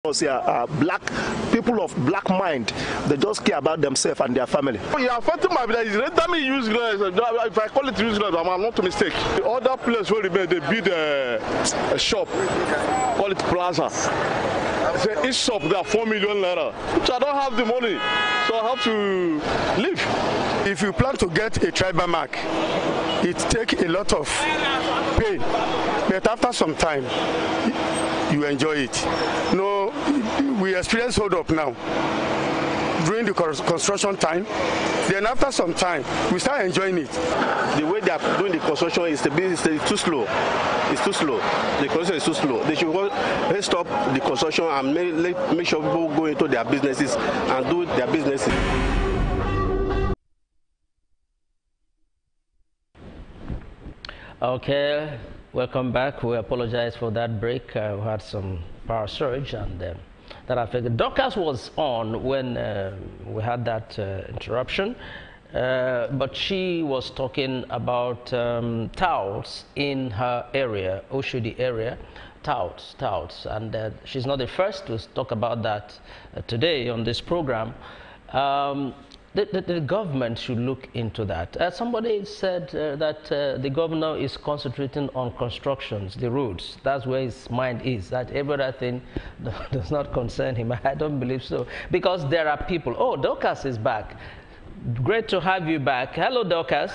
Black people of black mind, they just care about themselves and their family. You are affecting my village. Let me use if I call it useless, I'm not a mistake. The other place where they build a shop, call it plaza. Say each shop there 4 million naira. So I don't have the money, so I have to leave. If you plan to get a tribal mark, it takes a lot of pain, but after some time, you enjoy it. No, we experience hold up now during the construction time. Then after some time, we start enjoying it. The way they are doing the construction is too slow. It's too slow. The construction is too slow. They should stop the construction and make sure people go into their businesses and do their businesses. Okay, welcome back. We apologize for that break. We had some power surge and that affected. Dorcas was on when we had that interruption, but she was talking about touts in her area, Oshodi area, touts, and she's not the first to talk about that today on this program. The government should look into that. Somebody said that the governor is concentrating on constructions, the roads. That's where his mind is, that every other thing does not concern him. I don't believe so. Because there are people. Oh, Dorcas is back. Great to have you back. Hello, Dorcas.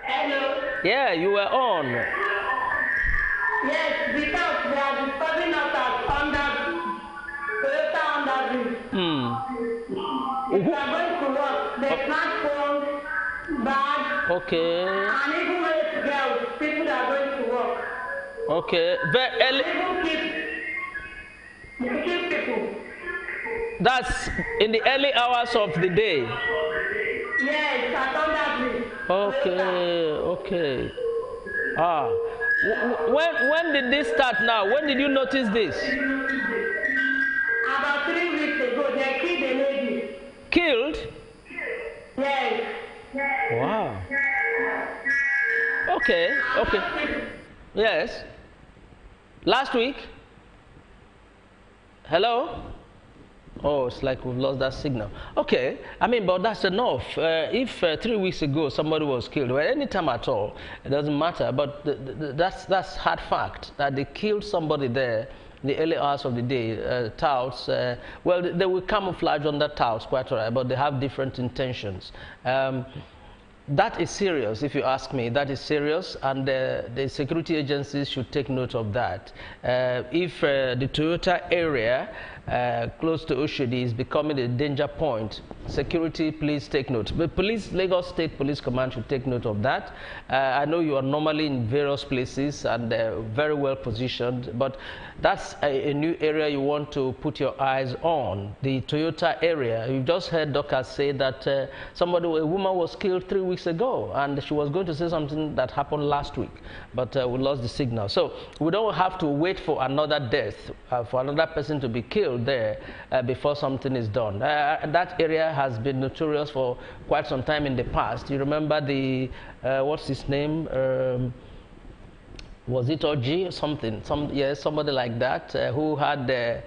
Hello. Yeah, you were on. Yes, because they are discussing us as under if you are going to work, the smartphone, bag, okay, and even when it's girls, people are going to work. Okay, very early. Keep people. That's in the early hours of the day. Yes, at Okay. Ah, when did this start now? When did you notice this? About 3 weeks ago, they killed a lady. Killed? Yes. Wow. Okay. Yes. Last week? Hello? Oh, it's like we've lost that signal. Okay, I mean, but that's enough. If 3 weeks ago somebody was killed, well, any time at all, it doesn't matter. But that's hard fact that they killed somebody there in the early hours of the day. Touts, well, they will camouflage under touts, quite all right, but they have different intentions. That is serious, if you ask me. That is serious, and the security agencies should take note of that. If the Toyota area close to Oshodi is becoming a danger point, security, please take note. But Lagos State Police Command should take note of that. I know you are normally in various places and very well positioned, but that's a new area you want to put your eyes on, the Toyota area. You just heard Dorcas say that a woman was killed 3 weeks ago, and she was going to say something that happened last week, but we lost the signal. So we don't have to wait for another death, for another person to be killed there before something is done. That area has been notorious for quite some time in the past. You remember the, what's his name? Was it OG or something? Somebody like that who had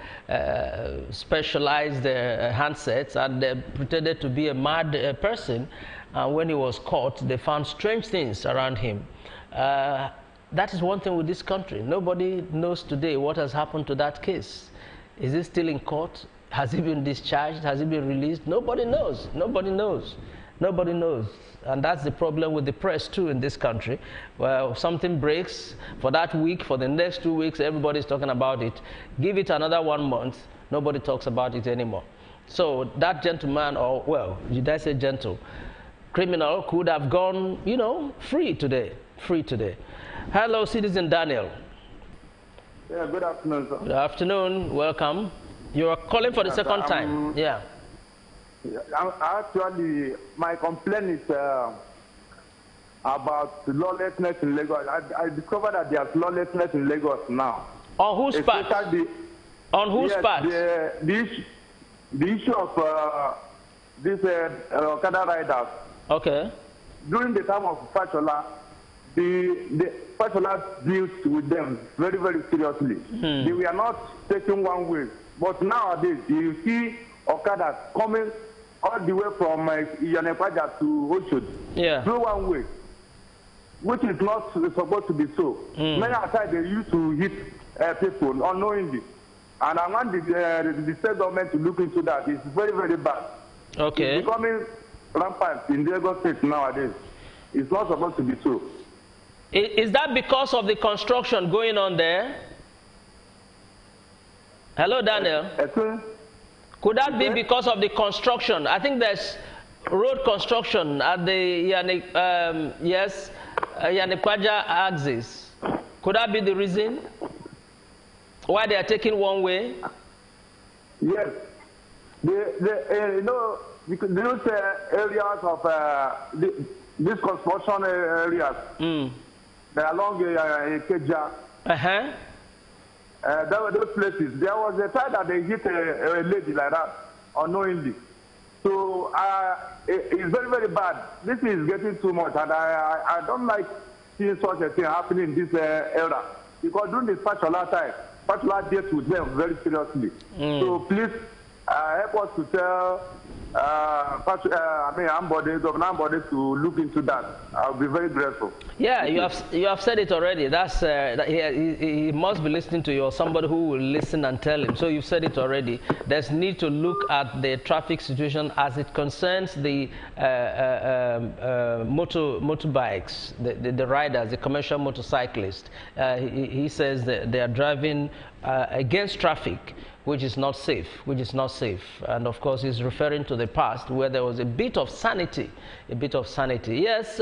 specialized handsets and pretended to be a mad person. When he was caught, they found strange things around him. That is one thing with this country. Nobody knows today what has happened to that case. Is he still in court? Has he been discharged? Has he been released? Nobody knows. Nobody knows. Nobody knows. And that's the problem with the press too in this country. Well, something breaks for that week, for the next 2 weeks, everybody's talking about it. Give it another 1 month, nobody talks about it anymore. So that gentleman, or well, did I say gentle? Criminal could have gone, you know, free today. Hello, Citizen Daniel. Yeah, good afternoon, sir. Good afternoon, welcome. You are calling for the second time. Yeah. Actually, my complaint is about lawlessness in Lagos. I discovered that there's lawlessness in Lagos now. On whose part? On whose part? The issue of these Okada riders. Okay. During the time of Fashola, the Fashola deals with them very, very seriously. They were not taking one way. But nowadays, you see Okada coming all the way from Iyanekwaja to Oshodi through one way, which is not supposed to be so. Many times they used to hit people unknowingly. And I want the state government to look into that. It's very, very bad. Okay. It's becoming rampant in the Lagos State nowadays. It's not supposed to be so. Is that because of the construction going on there? Hello, Daniel. Could that be because of the construction? I think there's road construction at the Iyanekwaja axis. Could that be the reason why they are taking one way? Yes. You know, because those areas of these construction areas, they're along Ikeja. There were those places. There was a time that they hit a lady like that unknowingly. So it's very, very bad. This is getting too much, and I don't like seeing such a thing happening in this era. Because during the Spatula time, Spatula deals with them very seriously. So please help us to tell Governor Ambode to look into that. I'll be very grateful. Yeah, you have said it already. That's he must be listening to you, or somebody who will listen and tell him. So you've said it already. There's need to look at the traffic situation as it concerns the motorbikes, the riders, the commercial motorcyclists. He says that they are driving against traffic, which is not safe, And of course, he's referring to the past where there was a bit of sanity, Yes,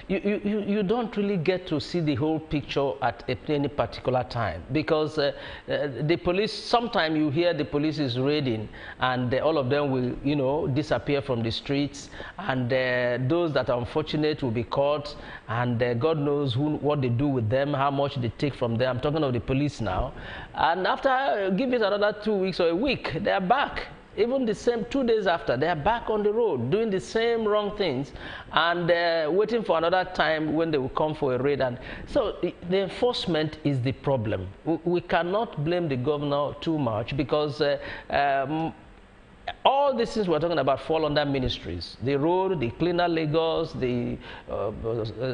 you don't really get to see the whole picture at any particular time, because the police, sometimes you hear the police is raiding and all of them will, disappear from the streets, and those that are unfortunate will be caught, and God knows what they do with them, how much they take from them. I'm talking of the police now. And after, give it another 2 weeks or a week, they are back. Even the same 2 days after, they are back on the road doing the same wrong things, and waiting for another time when they will come for a raid. And so the enforcement is the problem. We cannot blame the governor too much, because all these things we're talking about fall under ministries. The road, the cleaner Lagos, the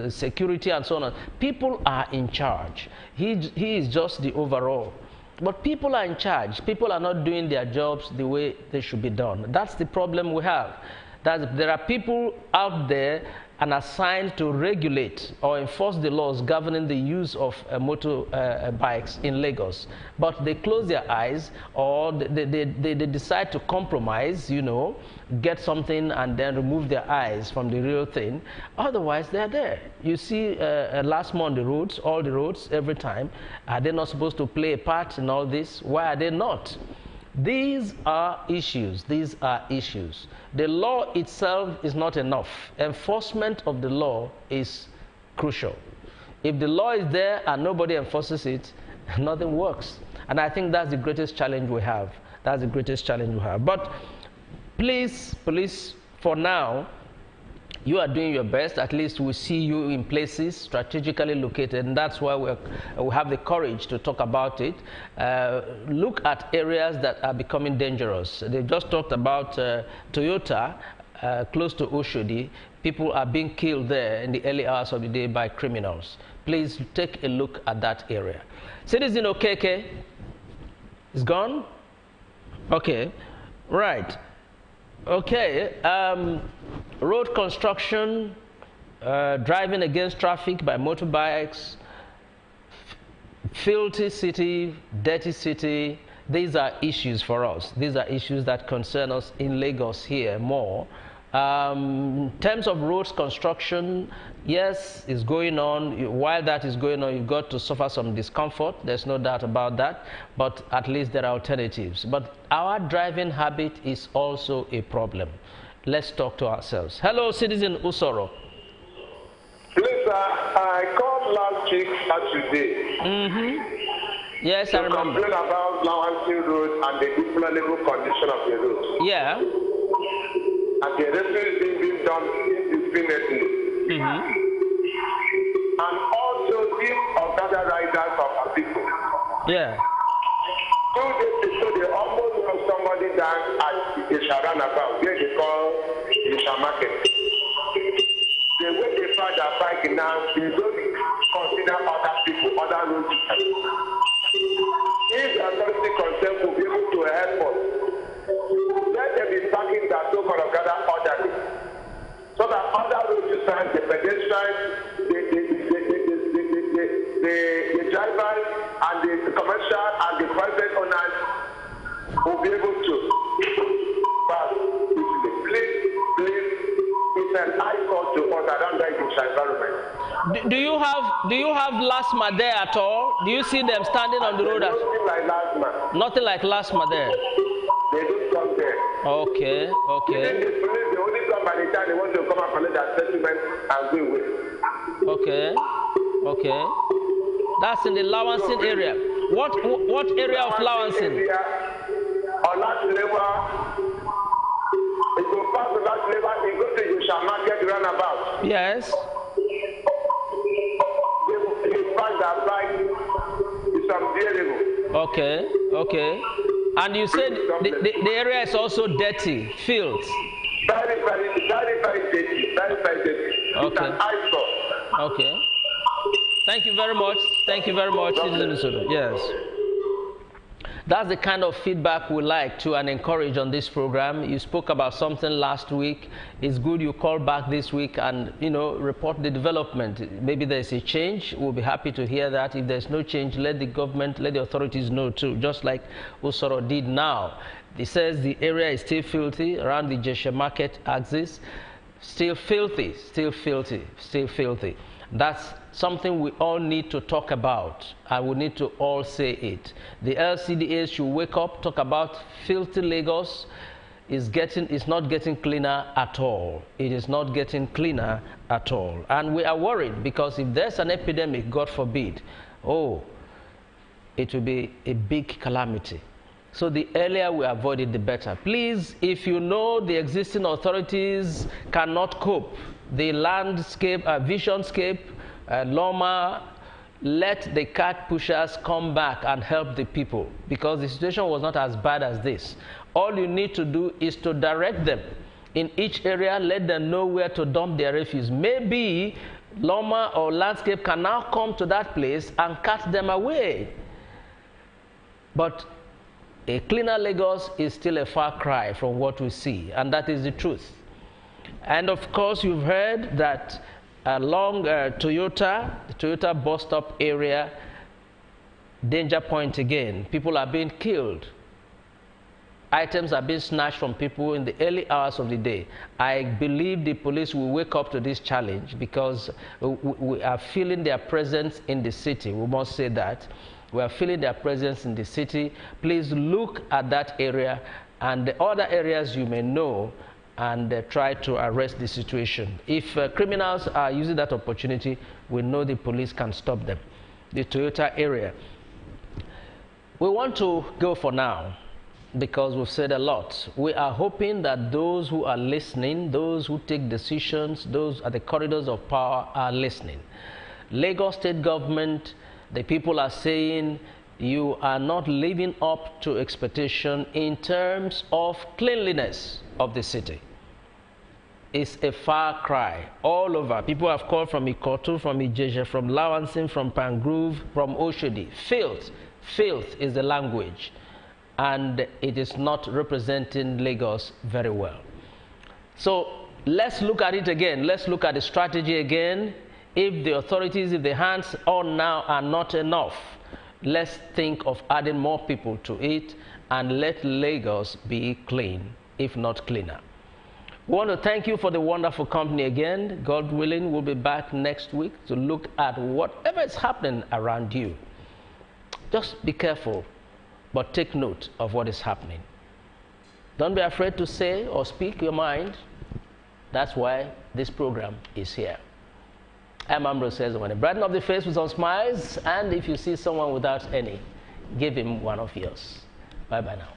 security, and so on. People are in charge. He is just the overall. But people are in charge. People are not doing their jobs the way they should be done. That's the problem we have. There are people out there and assigned to regulate or enforce the laws governing the use of motorbikes in Lagos. But they close their eyes, or they decide to compromise, get something and then remove their eyes from the real thing. Otherwise, they're there. You see last month all the roads, every time. Are they not supposed to play a part in all this? Why are they not? These are issues. The law itself is not enough. Enforcement of the law is crucial. If the law is there and nobody enforces it, nothing works. And I think that's the greatest challenge we have. But please, police, for now, you are doing your best. At least we see you in places strategically located, and that's why we have the courage to talk about it. Look at areas that are becoming dangerous. They just talked about Toyota, close to Oshodi. People are being killed there in the early hours of the day by criminals. Please take a look at that area. Citizen Okeke is gone? Okay, right. Okay, road construction, driving against traffic by motorbikes, filthy city, dirty city. These are issues for us. These are issues that concern us in Lagos here more. In terms of roads construction, yes, it's going on. While that is going on, you've got to suffer some discomfort. There's no doubt about that. But at least there are alternatives. But our driving habit is also a problem. Let's talk to ourselves. Hello, Citizen Usoro. Please, I called last week Saturday. Yes, I remember. To complain about Lawansi Road and the deplorable condition of the road. Yeah. And the reference being done indiscriminately. And also give Okada riders of our people. Yeah. 2 days ago, they all If the authority concerned will be able to help us, let them be backing that so-called Okada orderly, so that other road users, the pedestrians, the drivers, and the commercial and the private owners will be able to pass easily. Please, it's an eyesore to us. I don't like this environment. Do you have LASMA there at all? Do you see them standing on the road? Nothing like LASMA. Nothing like LASMA there. They don't come there. Okay. Even the police, they only come by the time they want to come and collect their settlement and go away. Okay. That's in the Lawansin area. What area of Lawansin? On that level, it will pass to that level, it go to Yusha Market roundabout. Yes. You pass that right, it's some level. Okay. And you said the area is also dirty, filth. Very dirty. Very dirty. It's an eyesore. Okay. Thank you very much, Citizen Usodo. Yes. That's the kind of feedback we like to and encourage on this program. You spoke about something last week. It's good you call back this week and, report the development. Maybe there's a change. We'll be happy to hear that. If there's no change, let the government, let the authorities know too, just like Usoro did now. He says the area is still filthy around the Jesha Market axis. Still filthy. That's something we all need to talk about, and we need to all say it. The LCDA should wake up, talk about filthy Lagos. Is not getting cleaner at all. It is not getting cleaner at all. And we are worried because if there's an epidemic, God forbid, it will be a big calamity. So the earlier we avoid it, the better. Please, if you know the existing authorities cannot cope, the landscape, visionscape, Loma, let the cart pushers come back and help the people, because the situation was not as bad as this. All you need to do is to direct them in each area, let them know where to dump their refuse. Maybe Loma or landscape can now come to that place and cut them away. But a cleaner Lagos is still a far cry from what we see, and that is the truth. And of course, you've heard that along the Toyota bus stop area, danger point again. People are being killed. Items are being snatched from people in the early hours of the day. I believe the police will wake up to this challenge because we are feeling their presence in the city. We must say that. We are feeling their presence in the city. Please look at that area and the other areas you may know and try to arrest the situation. If criminals are using that opportunity, we know the police can stop them. The Toyota area. We want to go for now because we've said a lot. We are hoping that those who are listening, those who take decisions, those at the corridors of power are listening. Lagos State government, the people are saying you are not living up to expectation in terms of cleanliness of the city. It's a far cry all over. People have called from Ikotu, from Ijesha, from Lawansin, from Pangrove, from Oshodi. Filth is the language, and it is not representing Lagos very well. So let's look at it again. Let's look at the strategy again. If the authorities, if the hands on now are not enough, let's think of adding more people to it and let Lagos be clean, if not cleaner. We want to thank you for the wonderful company again. God willing, we'll be back next week to look at whatever is happening around you. Just be careful, but take note of what is happening. Don't be afraid to say or speak your mind. That's why this program is here. I'm Ambrose Ezewani. Brighten up the face with some smiles, and if you see someone without any, give him one of yours. Bye-bye now.